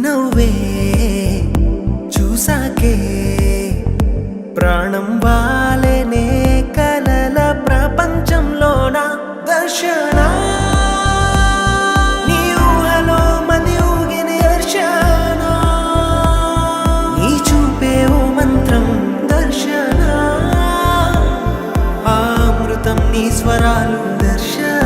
నువ్వే చూసాకే ప్రాణం వాలేనే కలల ప్రపంచంలోన దర్శన నీ ఊహలో మది ఊగిన దర్శన నీ చూపే ఓ మంత్రం దర్శన అమృతం నీ స్వరాలు దర్శన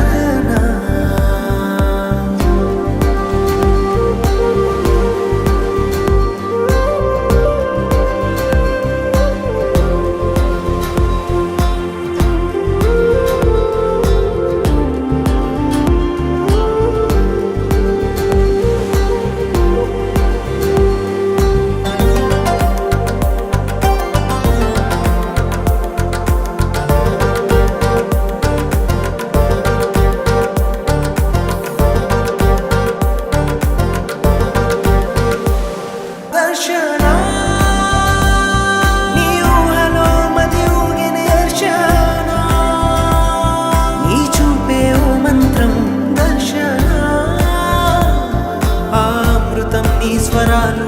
స్వరాలు